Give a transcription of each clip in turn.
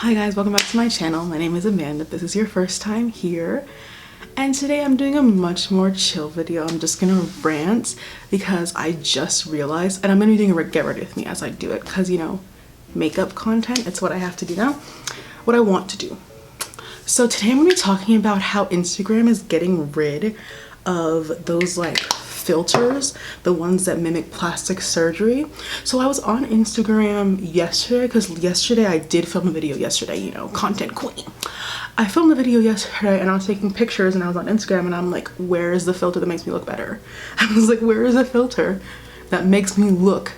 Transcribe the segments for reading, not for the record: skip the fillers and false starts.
Hi guys, welcome back to my channel. My name is Amanda. If this is your first time here, and today I'm doing a much more chill video. I'm just gonna rant because I just realized, and I'm gonna be doing a get ready with me as I do it because, you know, makeup content, it's what I have to do now, what I want to do. So today I'm gonna be talking about how Instagram is getting rid of those like filters, the ones that mimic plastic surgery. So I was on Instagram yesterday because yesterday I did film a video yesterday, you know, content queen. I filmed a video yesterday and I was taking pictures and I was on Instagram and I'm like, where is the filter that makes me look better? I was like, where is the filter that makes me look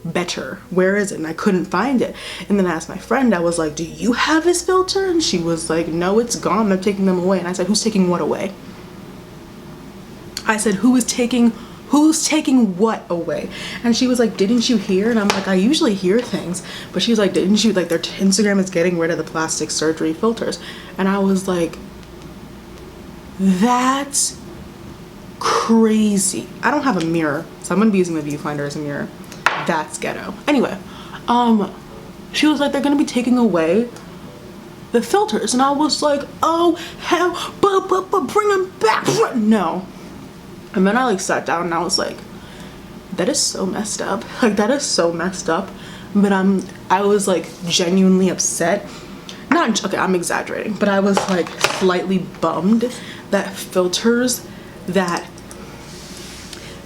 better? Where is it? And I couldn't find it. And then I asked my friend, I was like, do you have this filter? And she was like, no, it's gone. They're taking them away. And I said, who's taking what away? I said, who's taking what away? And she was like, didn't you hear? And I'm like, I usually hear things. But she was like, didn't you, like, their Instagram is getting rid of the plastic surgery filters. And I was like, that's crazy. I don't have a mirror, so I'm gonna be using the viewfinder as a mirror. That's ghetto. Anyway, she was like, they're gonna be taking away the filters. And I was like, oh hell, but bring them back. No. And then I like sat down and I was like, that is so messed up. Like, that is so messed up. But I was like genuinely upset. Okay, I'm exaggerating, but I was like slightly bummed that filters that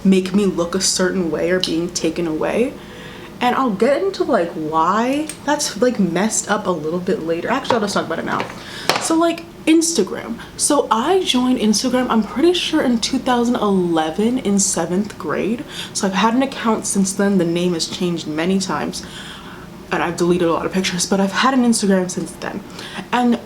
make me look a certain way are being taken away. And I'll get into like why that's like messed up a little bit later. Actually, I'll just talk about it now. So like Instagram. So I joined Instagram, I'm pretty sure in 2011 in 7th grade. So I've had an account since then. The name has changed many times and I've deleted a lot of pictures, but I've had an Instagram since then. And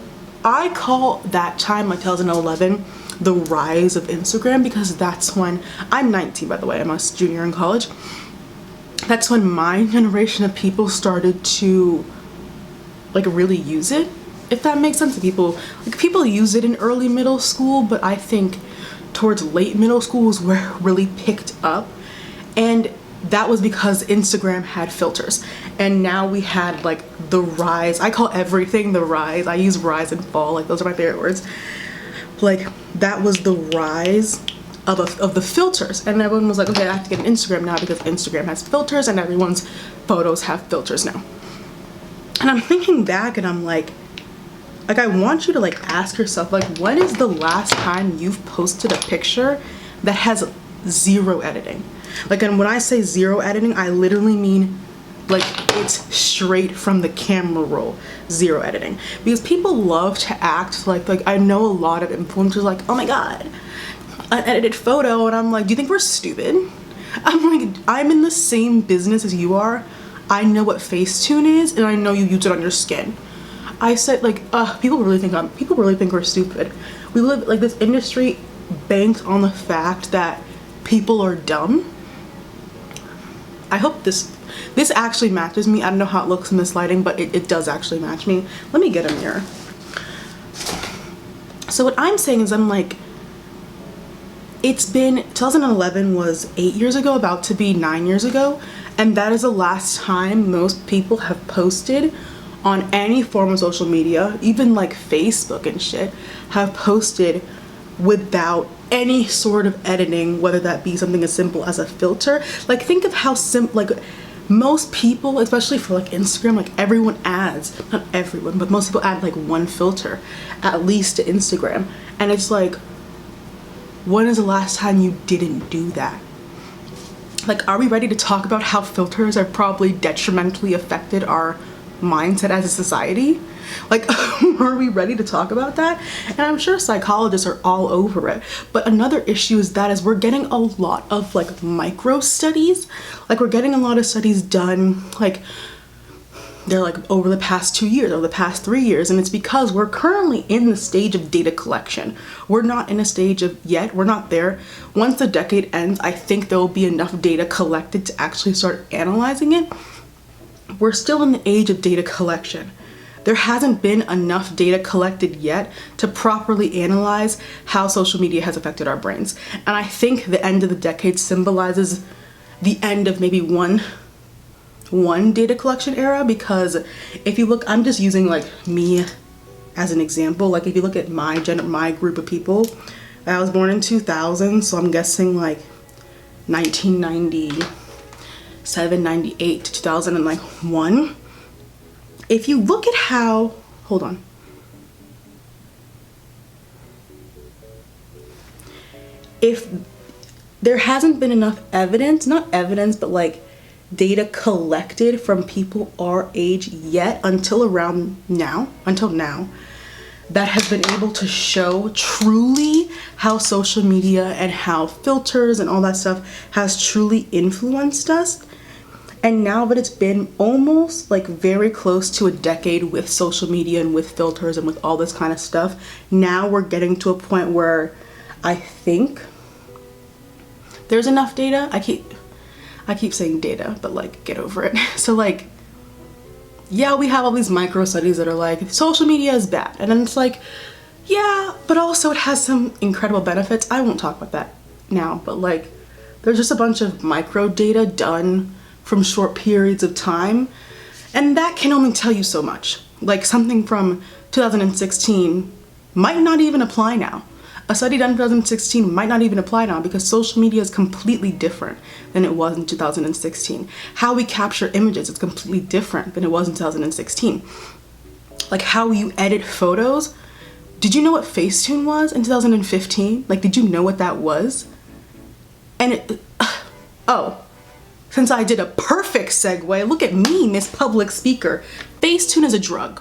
I call that time, like 2011, the rise of Instagram, because that's when, I'm 19 by the way, I'm a junior in college. That's when my generation of people started to like really use it, if that makes sense. People use it in early middle school, but I think towards late middle school is where it really picked up. And that was because Instagram had filters. And now we had like the rise. I call everything the rise. I use rise and fall, like those are my favorite words. Like that was the rise of the filters, and everyone was like, okay, I have to get an Instagram now because Instagram has filters and everyone's photos have filters now. And I'm thinking back and I'm like I want you to like ask yourself, like, when is the last time you've posted a picture that has zero editing? Like, and when I say zero editing, I literally mean like it's straight from the camera roll, zero editing. Because people love to act like I know a lot of influencers like, oh my god, unedited photo, and I'm like, do you think we're stupid? I'm like, I'm in the same business as you are. I know what facetune is and I know you use it on your skin. I said like, people really think we're stupid. We live like this industry banks on the fact that people are dumb. I hope this actually matches me. I don't know how it looks in this lighting, but it does actually match me. Let me get a mirror. So what I'm saying is, I'm like, it's been 2011 was 8 years ago, about to be 9 years ago, and that is the last time most people have posted on any form of social media, even like Facebook and shit, have posted without any sort of editing, whether that be something as simple as a filter. Like, think of how like most people, especially for like Instagram, like everyone adds, not everyone, but most people add like one filter at least to Instagram. And it's like, when is the last time you didn't do that? Like, are we ready to talk about how filters have probably detrimentally affected our mindset as a society? Like, are we ready to talk about that? And I'm sure psychologists are all over it. But another issue is we're getting a lot of like micro studies. Like, we're getting a lot of studies done, like they're like over the past 2 years, over the past 3 years, and it's because we're currently in the stage of data collection. We're not in a stage of yet, we're not there. Once the decade ends, I think there will be enough data collected to actually start analyzing it. We're still in the age of data collection. There hasn't been enough data collected yet to properly analyze how social media has affected our brains. And I think the end of the decade symbolizes the end of maybe one one data collection era, because if you look, I'm just using like me as an example. Like if you look at my group of people, I was born in 2000, so I'm guessing like 1997, 98 to 2001. If you look at how, hold on. If there hasn't been enough evidence, not evidence, but like data collected from people our age yet until now, that has been able to show truly how social media and how filters and all that stuff has truly influenced us. And now that it's been almost like very close to a decade with social media and with filters and with all this kind of stuff, now we're getting to a point where I think there's enough data. I keep saying data, but like, get over it. So like, yeah, we have all these micro studies that are like, social media is bad. And then it's like, yeah, but also it has some incredible benefits. I won't talk about that now, but like, there's just a bunch of micro data done from short periods of time. And that can only tell you so much. Like something from 2016 might not even apply now. A study done in 2016 might not even apply now because social media is completely different than it was in 2016. How we capture images is completely different than it was in 2016. Like how you edit photos. Did you know what Facetune was in 2015? Like, did you know what that was? And since I did a perfect segue, look at me, Miss Public Speaker. Facetune is a drug.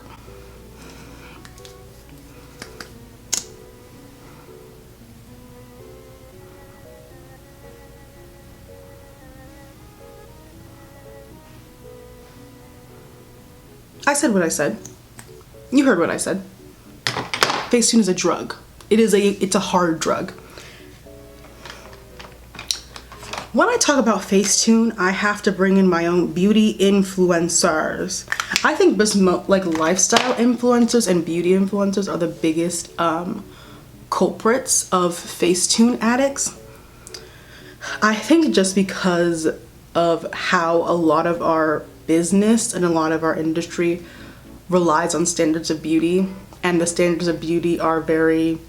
I said what I said. You heard what I said. Facetune is a drug. It's a hard drug. When I talk about Facetune, I have to bring in my own beauty influencers. I think like lifestyle influencers and beauty influencers are the biggest culprits of Facetune addicts. I think just because of how a lot of our business and a lot of our industry relies on standards of beauty, and the standards of beauty are very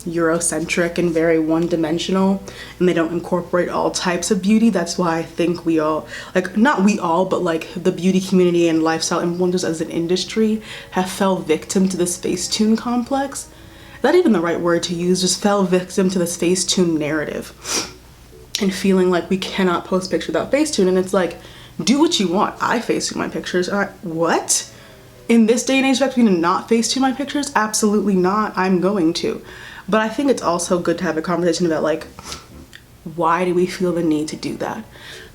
Eurocentric and very one-dimensional, and they don't incorporate all types of beauty. That's why I think we all, like, not we all, but like the beauty community and lifestyle influencers as an industry have fell victim to this Facetune complex. Not even the right word to use, just fell victim to this Facetune narrative and feeling like we cannot post pictures without Facetune. And it's like, do what you want. I Facetune my pictures. What? In this day and age, expect me to not Facetune my pictures? Absolutely not. I'm going to. But I think it's also good to have a conversation about like, why do we feel the need to do that?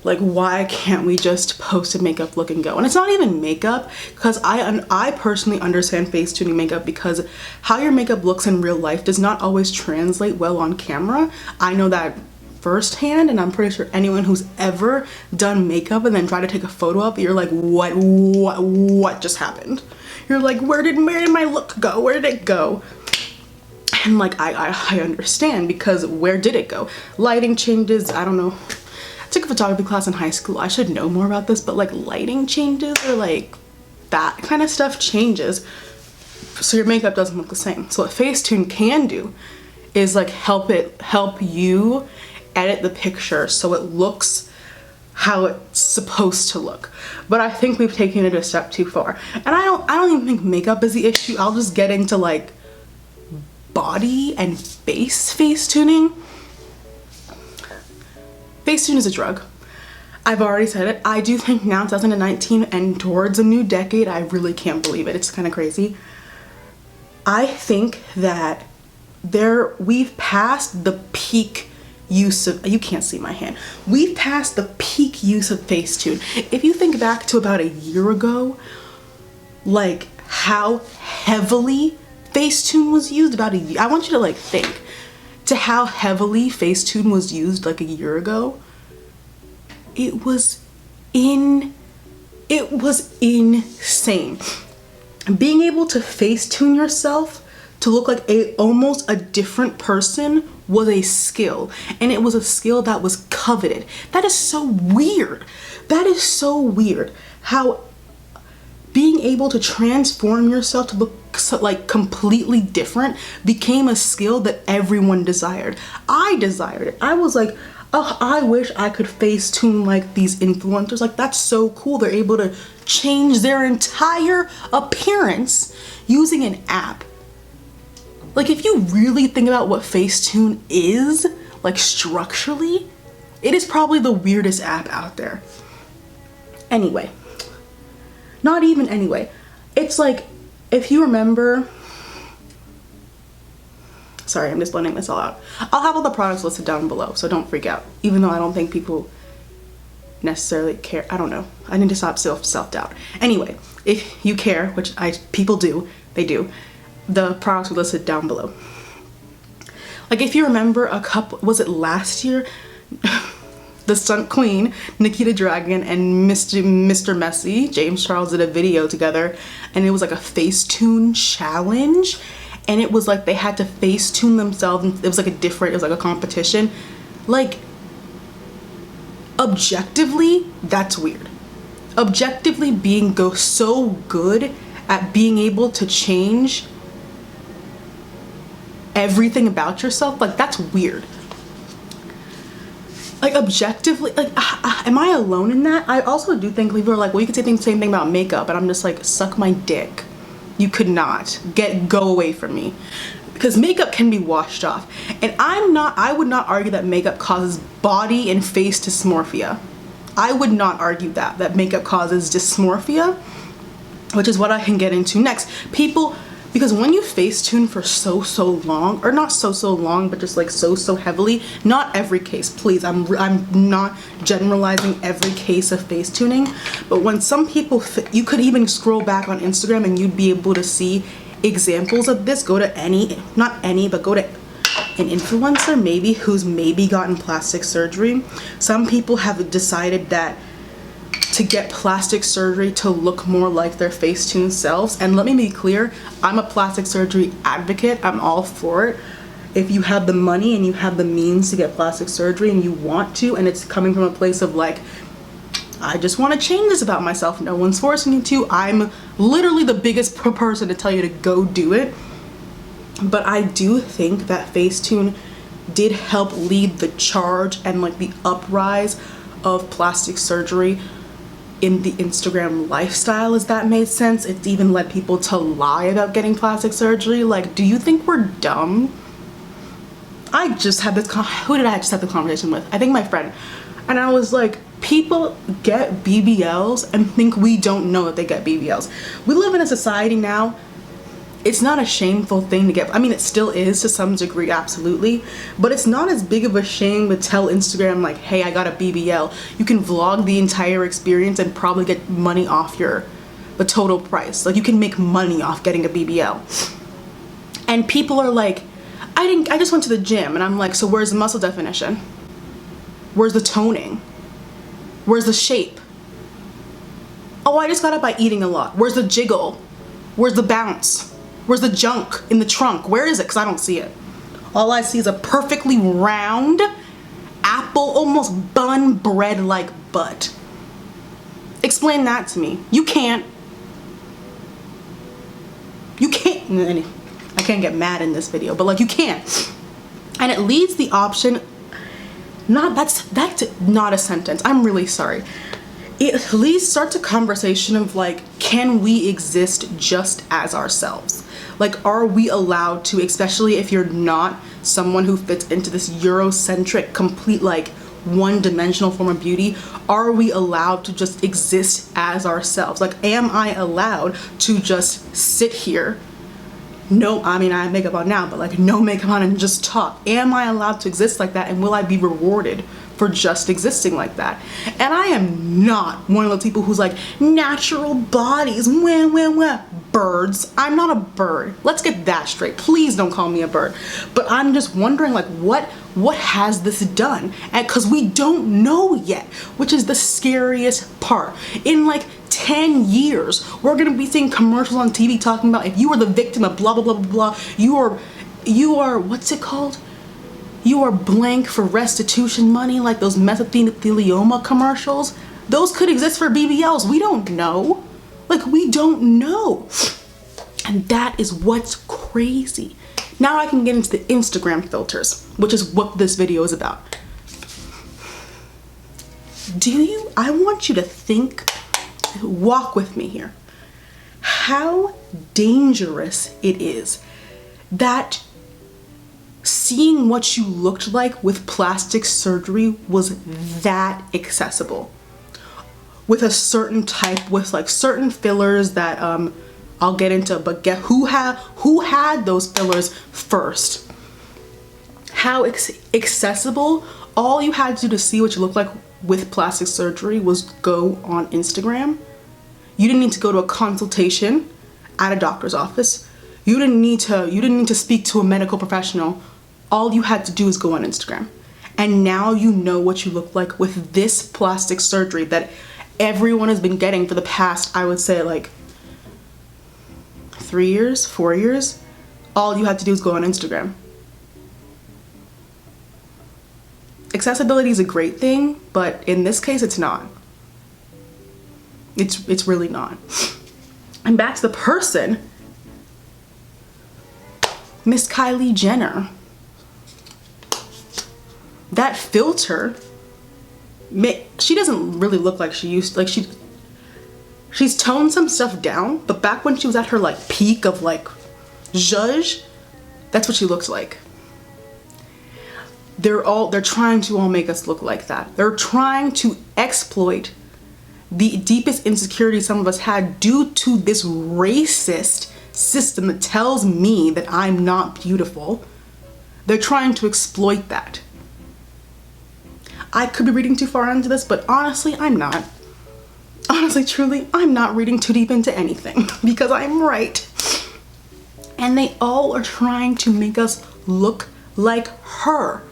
Like, why can't we just post a makeup look and go? And it's not even makeup, because I personally understand Facetuning makeup because how your makeup looks in real life does not always translate well on camera. I know that firsthand, and I'm pretty sure anyone who's ever done makeup and then tried to take a photo of it, you're like, what just happened? You're like, where did my look go? Where did it go? And like, I understand, because where did it go? Lighting changes, I don't know. I took a photography class in high school. I should know more about this, but like lighting changes or like that kind of stuff changes. So your makeup doesn't look the same. So what Facetune can do is like help you edit the picture so it looks how it's supposed to look. But I think we've taken it a step too far. And I don't even think makeup is the issue. I'll just get into like body and face tuning. Facetune is a drug. I've already said it. I do think now 2019 and towards a new decade, I really can't believe it. It's kind of crazy. I think that we've passed the peak use of, you can't see my hand, we've passed the peak use of Facetune. If you think back to about a year ago, like how heavily Facetune was used about a year, I want you to like think to how heavily Facetune was used like a year ago. It was insane. Being able to Facetune yourself to look like almost a different person was a skill, and it was a skill that was coveted. That is so weird. That is so weird how being able to transform yourself to look so, like completely different became a skill that everyone desired. I desired it. I was like, oh, I wish I could Facetune like these influencers. Like, that's so cool. They're able to change their entire appearance using an app. Like, if you really think about what Facetune is, like structurally, it is probably the weirdest app out there. Anyway, not even anyway. It's like, if you remember, sorry, I'm just blending this all out. I'll have all the products listed down below, so don't freak out. Even though I don't think people necessarily care. I don't know. I need to stop self-doubt. Anyway, if you care, which people do, they do, the products are listed down below. Like, if you remember a couple, was it last year? The Stunt Queen, Nikita Dragon, and Mr. Messy, James Charles, did a video together, and it was like a Facetune challenge, and it was like they had to Facetune themselves, and it was like it was like a competition. Like, objectively, that's weird. Objectively, go so good at being able to change everything about yourself, like, that's weird. Like, objectively, like, am I alone in that? I also do think people are like, well, you could say the same thing about makeup, and I'm just like, suck my dick. You could not. Go away from me. Because makeup can be washed off. And I would not argue that makeup causes body and face dysmorphia. I would not argue that makeup causes dysmorphia, which is what I can get into next. Because when you Facetune for so long, or not so long, but just like so heavily, not every case, please, I'm not generalizing every case of Facetuning, but when some people, you could even scroll back on Instagram and you'd be able to see examples of this. Go to go to an influencer maybe who's gotten plastic surgery. Some people have decided that to get plastic surgery to look more like their Facetune selves. And let me be clear, I'm a plastic surgery advocate. I'm all for it. If you have the money and you have the means to get plastic surgery and you want to, and it's coming from a place of like, I just want to change this about myself, no one's forcing you to, I'm literally the biggest person to tell you to go do it. But I do think that Facetune did help lead the charge and like the uprise of plastic surgery in the Instagram lifestyle, as that made sense. It's even led people to lie about getting plastic surgery. Like, do you think we're dumb? I just had this, who did I just have the conversation with? I think my friend. And I was like, people get BBLs and think we don't know that they get BBLs. We live in a society now, it's not a shameful thing to get. I mean, it still is to some degree, absolutely, but it's not as big of a shame to tell Instagram like, hey, I got a BBL. You can vlog the entire experience and probably get money off the total price. Like, you can make money off getting a BBL. And people are like, I just went to the gym, and I'm like, so where's the muscle definition? Where's the toning? Where's the shape? Oh, I just got it by eating a lot. Where's the jiggle? Where's the bounce? Where's the junk in the trunk? Where is it? Because I don't see it. All I see is a perfectly round, apple, almost bun bread-like butt. Explain that to me. You can't. You can't. I can't get mad in this video, but like, you can't. And it leaves the option, that's not a sentence. I'm really sorry. It at least starts a conversation of like, can we exist just as ourselves? Like, are we allowed to, especially if you're not someone who fits into this Eurocentric, complete, like, one-dimensional form of beauty, are we allowed to just exist as ourselves? Like, am I allowed to just sit here? No, I mean, I have makeup on now, but like, no makeup on and just talk. Am I allowed to exist like that, and will I be rewarded for just existing like that? And I am not one of those people who's like, natural bodies, wah. Birds. I'm not a bird. Let's get that straight. Please don't call me a bird. But I'm just wondering, like, what has this done? And because we don't know yet, which is the scariest part. In like 10 years, we're gonna be seeing commercials on TV talking about if you were the victim of blah blah blah blah blah, you are what's it called? You are blank for restitution money like those mesothelioma commercials. Those could exist for BBLs. We don't know. Like, we don't know. And that is what's crazy. Now I can get into the Instagram filters, which is what this video is about. I want you to think, walk with me here, how dangerous it is that seeing what you looked like with plastic surgery was that accessible. With a certain type, with like certain fillers that I'll get into, but who had those fillers first? How accessible. All you had to do to see what you look like with plastic surgery was go on Instagram. You didn't need to go to a consultation at a doctor's office. You didn't need to speak to a medical professional. All you had to do is go on Instagram. And now you know what you look like with this plastic surgery that everyone has been getting for the past, I would say, like 3 years, 4 years. All you had to do is go on Instagram. Accessibility is a great thing, but in this case, it's not. It's really not. And back to the person, Miss Kylie Jenner. That filter, she doesn't really look like she used, like she's toned some stuff down, but back when she was at her like peak of like zhuzh, that's what she looks like. They're trying to all make us look like that. They're trying to exploit the deepest insecurity some of us had due to this racist system that tells me that I'm not beautiful. They're trying to exploit that. I could be reading too far into this, but honestly, I'm not. Honestly, truly, I'm not reading too deep into anything because I'm right. And they all are trying to make us look like her.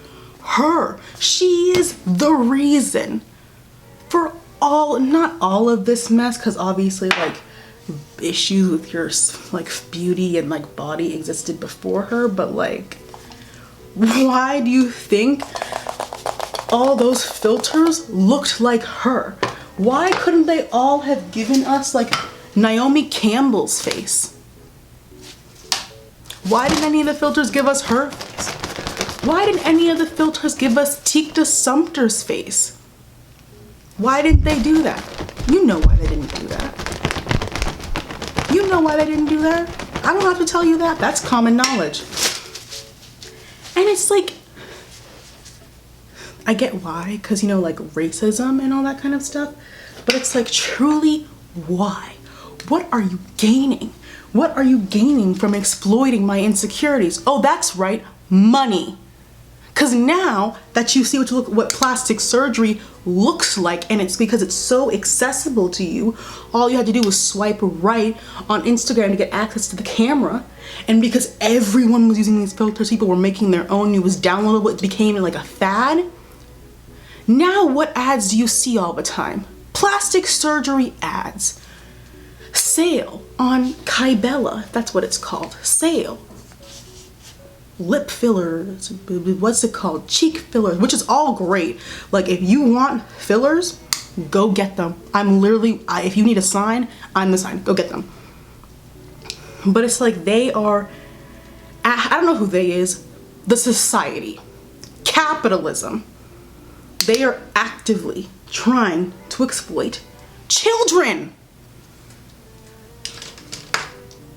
She is the reason for not all of this mess, because obviously like issues with your like beauty and like body existed before her, but like, why do you think all those filters looked like her? Why couldn't they all have given us like Naomi Campbell's face? Why didn't any of the filters give us her face? Why didn't any of the filters give us Tikta Sumpter's face? Why didn't they do that? You know why they didn't do that. You know why they didn't do that. I don't have to tell you that. That's common knowledge. And it's like, I get why, because you know, like racism and all that kind of stuff, but it's like, truly, why? What are you gaining? What are you gaining from exploiting my insecurities? Oh, that's right, money. Because now that you see what plastic surgery looks like, and it's because it's so accessible to you, all you had to do was swipe right on Instagram to get access to the camera. And because everyone was using these filters, people were making their own, it was downloadable, it became like a fad. Now what ads do you see all the time? Plastic surgery ads. Sale on Kybella, that's what it's called, sale. Lip fillers, what's it called? Cheek fillers, which is all great. Like if you want fillers, go get them. I'm literally, if you need a sign, I'm the sign, go get them. But it's like they are, I don't know who they is, the society, capitalism. They are actively trying to exploit children.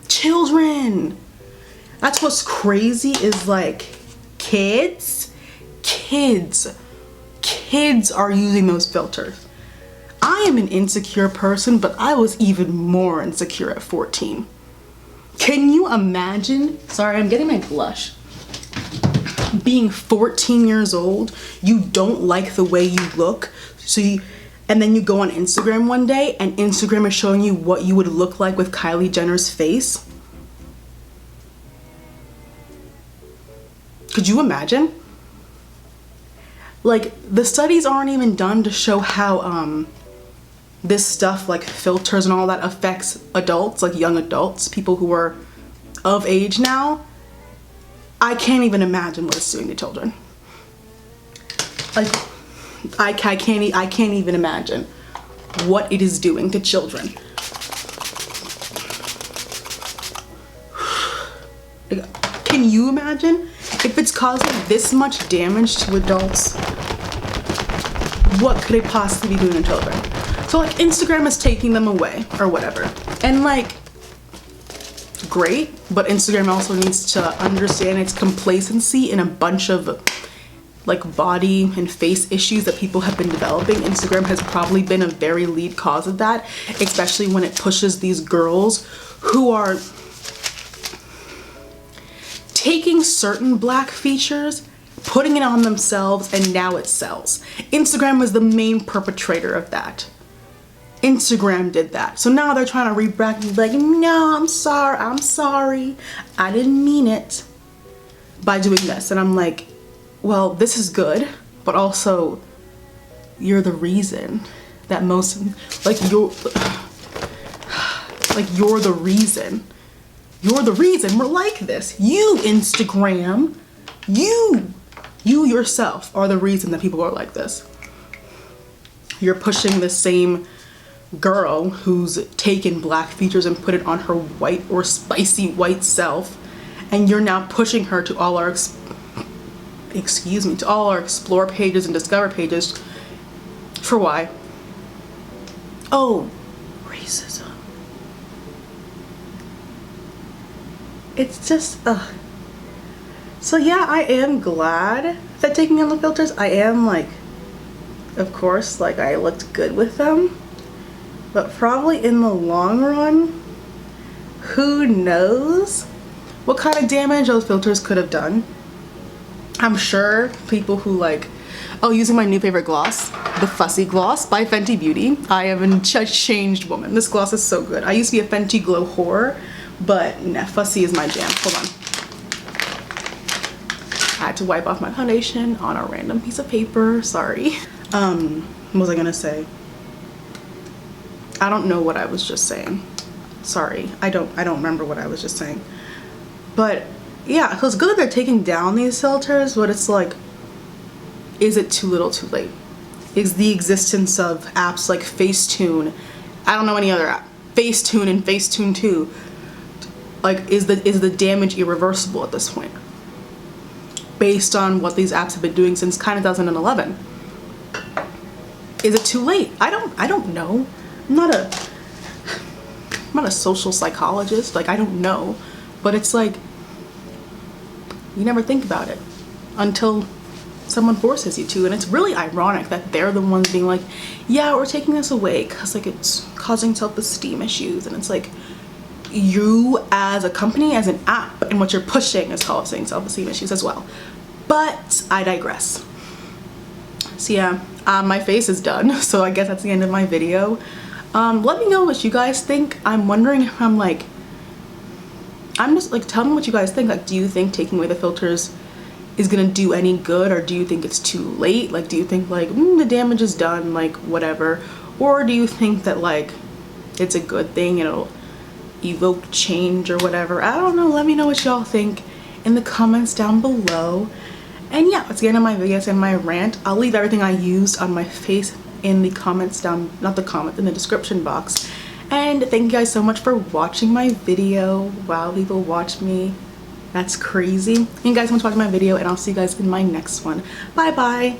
Children. That's what's crazy is like kids are using those filters. I am an insecure person, but I was even more insecure at 14. Can you imagine? Sorry, I'm getting my blush. Being 14 years old, you don't like the way you look, and then you go on Instagram one day and Instagram is showing you what you would look like with Kylie Jenner's face. Could you imagine? Like, the studies aren't even done to show how this stuff like filters and all that affects adults, like young adults, people who are of age now. I can't even imagine what it's doing to children. Like, I can't even imagine what it is doing to children. Can you imagine if it's causing this much damage to adults? What could it possibly be doing to children? So like Instagram is taking them away or whatever. And like, great, but Instagram also needs to understand its complacency in a bunch of like body and face issues that people have been developing. Instagram has probably been a very lead cause of that, especially when it pushes these girls who are taking certain black features, putting it on themselves, and now it sells. Instagram was the main perpetrator of that. Instagram did that. So now they're trying to rebrand and be like, no, I'm sorry, I didn't mean it, by doing this. And I'm like, well, this is good, but also you're the reason that most, like you're the reason we're like this. You, Instagram, you yourself are the reason that people are like this. You're pushing the same girl who's taken black features and put it on her white or spicy white self, and you're now pushing her to all our to all our explore pages and discover pages. For why? Oh, racism. It's just so yeah, I am glad that taking on the filters, I am like, of course, like I looked good with them, but probably in the long run, who knows what kind of damage those filters could have done. I'm sure people who like, oh, using my new favorite gloss, the Fussy Gloss by Fenty Beauty. I am a changed woman. This gloss is so good. I used to be a Fenty Glow whore, but nah, Fussy is my jam. Hold on. I had to wipe off my foundation on a random piece of paper. Sorry. What was I gonna say? I don't know what I was just saying. Sorry. I don't remember what I was just saying. But yeah, so it's good that they're taking down these filters, but it's like, is it too little too late? Is the existence of apps like Facetune, I don't know any other app, Facetune and Facetune 2, like is the damage irreversible at this point? Based on what these apps have been doing since kind of 2011. Is it too late? I don't know. I'm not a social psychologist, like I don't know. But it's like, you never think about it until someone forces you to, and it's really ironic that they're the ones being like, yeah, we're taking this away because like it's causing self-esteem issues, and it's like, you as a company, as an app, and what you're pushing is causing self-esteem issues as well. But I digress. So yeah, my face is done, so I guess that's the end of my video. Let me know what you guys think. I'm wondering if I'm just like, tell me what you guys think. Like, do you think taking away the filters is gonna do any good, or do you think it's too late? Like, do you think like the damage is done, like whatever, or do you think that like it's a good thing, it'll evoke change or whatever? I don't know. Let me know what y'all think in the comments down below. And yeah, that's the end of my videos and my rant. I'll leave everything I used on my face in the comments down, not the comment, in the description box. And thank you guys so much for watching my video. Wow, people watch me. That's crazy. Thank you guys so much for watching my video, and I'll see you guys in my next one. Bye bye.